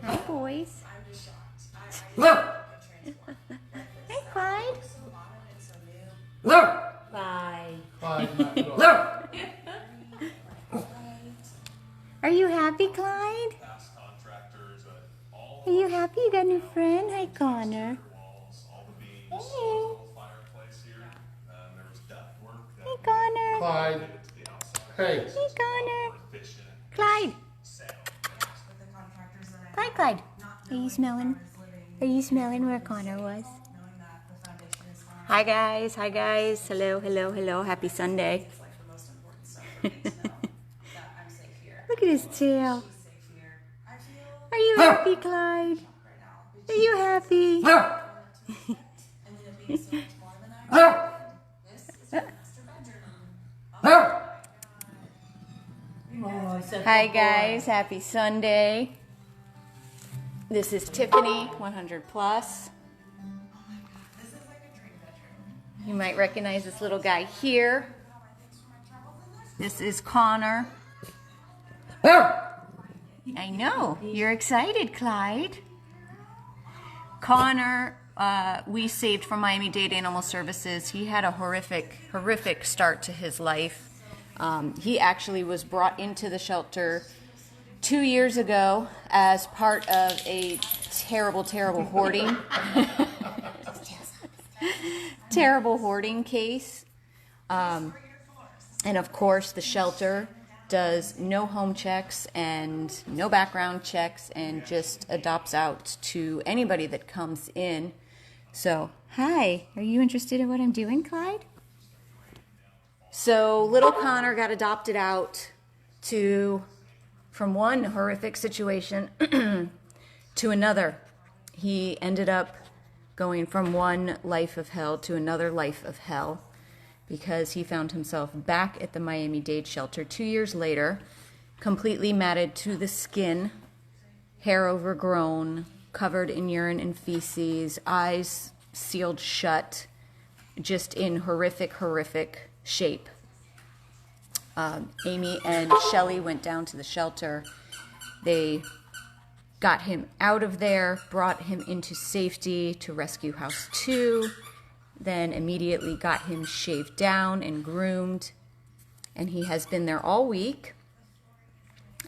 Hi, boys. Hey, Clyde. Bye. Are you happy, Clyde? Are you happy you got a new friend? Hi, Connor. Hey. Hey, Connor. Clyde. Hey. Hey, Connor. Clyde. Clyde. Are you smelling? Are you smelling where Connor was? Hi, guys. Hi, guys. Hello, hello, hello. Happy Sunday. Look at his tail. Are you happy, Clyde? Are you happy? Hi guys, happy Sunday. This is Tiffany, 100 plus. You might recognize this little guy here. This is Connor. I know, you're excited, Clyde. Connor, we saved from Miami-Dade Animal Services. He had a horrific start to his life. He actually was brought into the shelter 2 years ago as part of a terrible hoarding. Terrible hoarding case. And of course, the shelter does no home checks and no background checks and just adopts out to anybody that comes in. So, hi, are you interested in what I'm doing, Clyde? So, little Connor got adopted out from one horrific situation to another. He ended up going from one life of hell to another life of hell, because he found himself back at the Miami-Dade shelter 2 years later, completely matted to the skin, hair overgrown, covered in urine and feces, eyes sealed shut, just in horrific shape. Amy and Shelly went down to the shelter. They got him out of there, brought him into safety to Rescue House 2, then immediately got him shaved down and groomed, and he has been there all week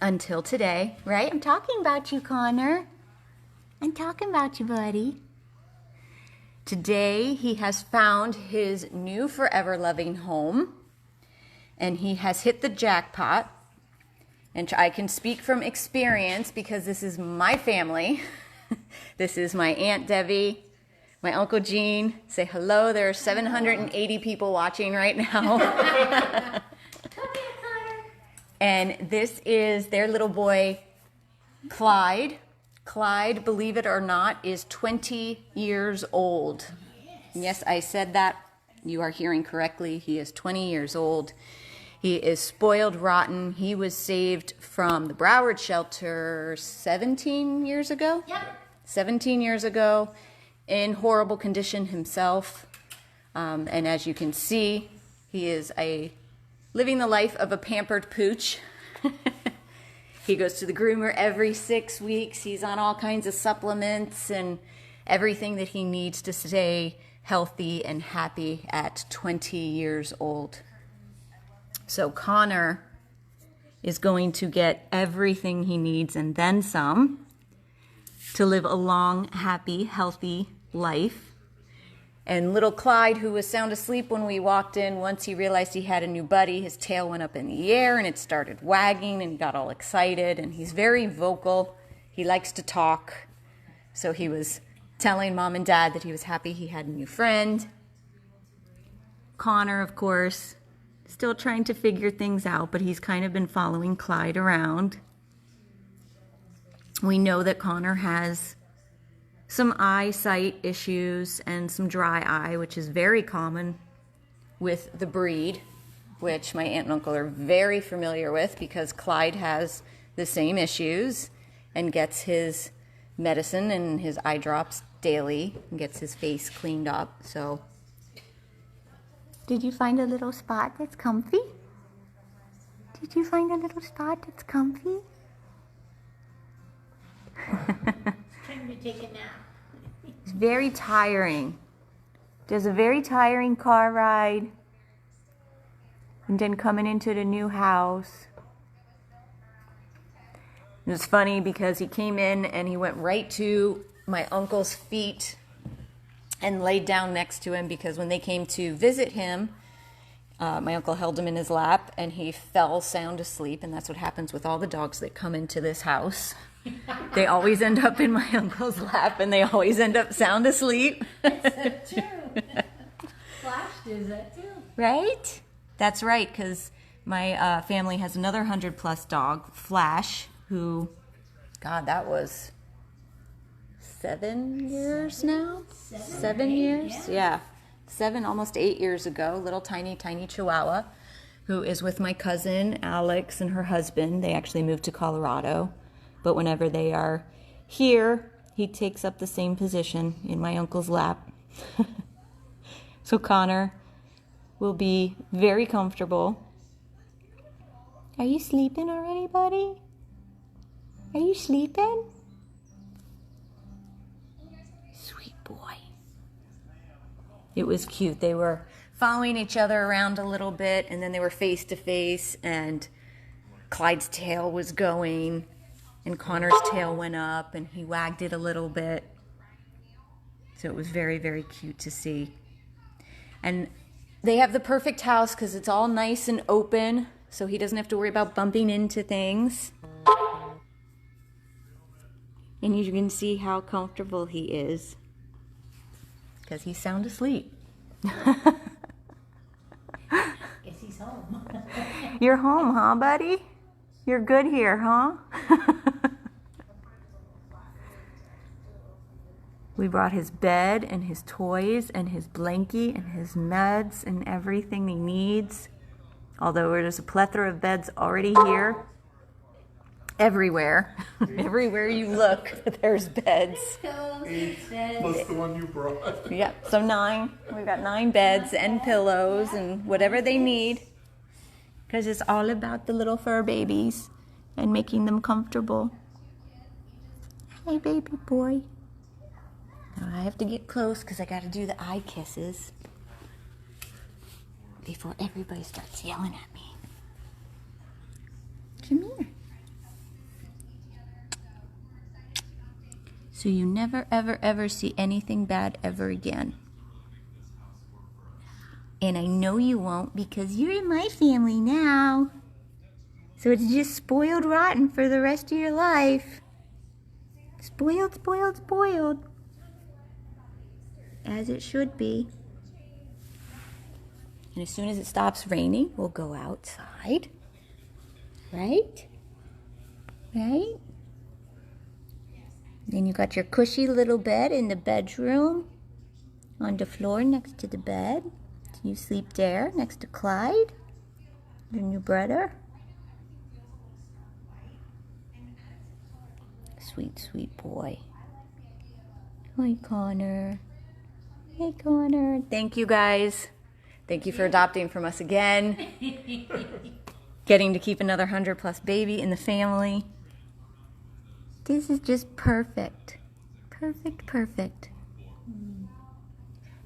until today, right? I'm talking about you, Connor. I'm talking about you, buddy. Today, he has found his new forever loving home, and he has hit the jackpot. And I can speak from experience because this is my family. This is my Aunt Debbie, my Uncle Gene. Say hello. There are 780 people watching right now. And this is their little boy, Clyde. Clyde, believe it or not, is 20 years old. Yes, I said that. You are hearing correctly. He is 20 years old. He is spoiled rotten. He was saved from the Broward shelter 17 years ago? Yep. 17 years ago, in horrible condition himself. And as you can see, he is living the life of a pampered pooch. He goes to the groomer every 6 weeks. He's on all kinds of supplements and everything that he needs to stay healthy and happy at 20 years old. So Connor is going to get everything he needs and then some to live a long, happy, healthy life. And little Clyde, who was sound asleep when we walked in, once he realized he had a new buddy, his tail went up in the air and it started wagging and he got all excited, and he's very vocal. He likes to talk. So he was telling Mom and Dad that he was happy he had a new friend. Connor, of course, still trying to figure things out, but he's kind of been following Clyde around. We know that Connor has some eyesight issues and some dry eye, which is very common with the breed, which my aunt and uncle are very familiar with because Clyde has the same issues and gets his medicine and his eye drops daily and gets his face cleaned up. So, did you find a little spot that's comfy? Did you find a little spot that's comfy? Time to take a nap. It's very tiring. Does a very tiring car ride. And then coming into the new house. It was funny because he came in and he went right to my uncle's feet and laid down next to him because when they came to visit him, my uncle held him in his lap and he fell sound asleep, and that's what happens with all the dogs that come into this house. They always end up in my uncle's lap and they always end up sound asleep. That's true. Flash does that too. Right? That's right, because my family has another 100+ dog, Flash, who, God, that was 7 years now? 7 years? Yeah. 7, almost 8 years ago. Little tiny Chihuahua, who is with my cousin Alex and her husband. They actually moved to Colorado. But whenever they are here, he takes up the same position in my uncle's lap. So Connor will be very comfortable. Are you sleeping already, buddy? Are you sleeping? Sweet boy. It was cute. They were following each other around a little bit, and then they were face to face, and Clyde's tail was going, and Connor's tail went up, and he wagged it a little bit. So it was very, very cute to see. And they have the perfect house because it's all nice and open, so he doesn't have to worry about bumping into things. And you can see how comfortable he is because he's sound asleep. Guess he's home. You're home, huh, buddy? You're good here, huh? We brought his bed and his toys and his blankie and his meds and everything he needs. Although there's a plethora of beds already here. Everywhere. Everywhere you look, there's beds. Plus the one you brought. Yeah, so 9. We've got 9 beds and pillows and whatever they need. Because it's all about the little fur babies and making them comfortable. Hey, baby boy. Now I have to get close because I got to do the eye kisses before everybody starts yelling at me. Come here. So you never, ever, ever see anything bad ever again. And I know you won't because you're in my family now. So it's just spoiled rotten for the rest of your life. Spoiled, spoiled, spoiled. As it should be. And as soon as it stops raining, we'll go outside. Right? Right? Then you got your cushy little bed in the bedroom on the floor next to the bed. You sleep there next to Clyde, your new brother. Sweet, sweet boy. Hi, Connor. Hey, Connor. Thank you, guys. Thank you for adopting from us again. Getting to keep another 100+ baby in the family. This is just perfect. Perfect, perfect.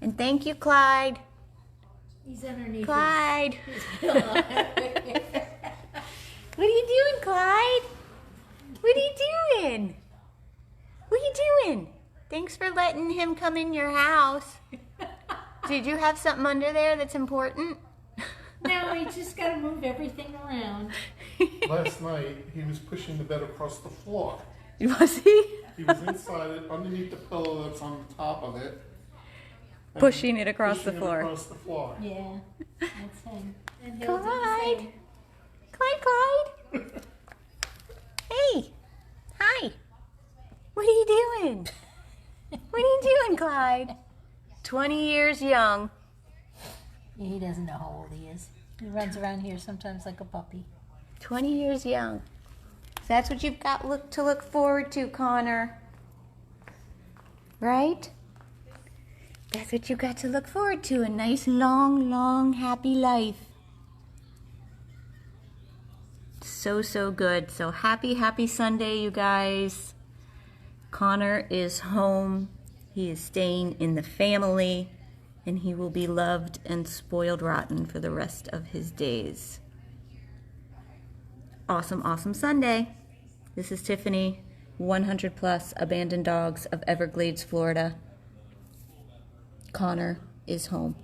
And thank you, Clyde. He's underneath. Clyde. His What are you doing, Clyde? What are you doing? What are you doing? Thanks for letting him come in your house. Did you have something under there that's important? No, we just got to move everything around. Last night, he was pushing the bed across the floor. Was he? He was inside it, underneath the pillow that's on the top of it. and Pushing it across the pushing it floor. across the floor. Yeah, that's him. And he'll do the Clyde. same. Clyde. Hey. Hi. What are you doing? What are you doing, Clyde? 20 years young. Yeah, he doesn't know how old he is. He runs around here sometimes like a puppy. 20 years young. So that's what you've got to look forward to, Connor. Right? That's what you got to look forward to. A nice, long, long, happy life. So, so good. So happy, happy Sunday, you guys. Connor is home. He is staying in the family, and he will be loved and spoiled rotten for the rest of his days. Awesome, awesome Sunday. This is Tiffany, 100 plus abandoned dogs of Everglades, Florida. Connor is home.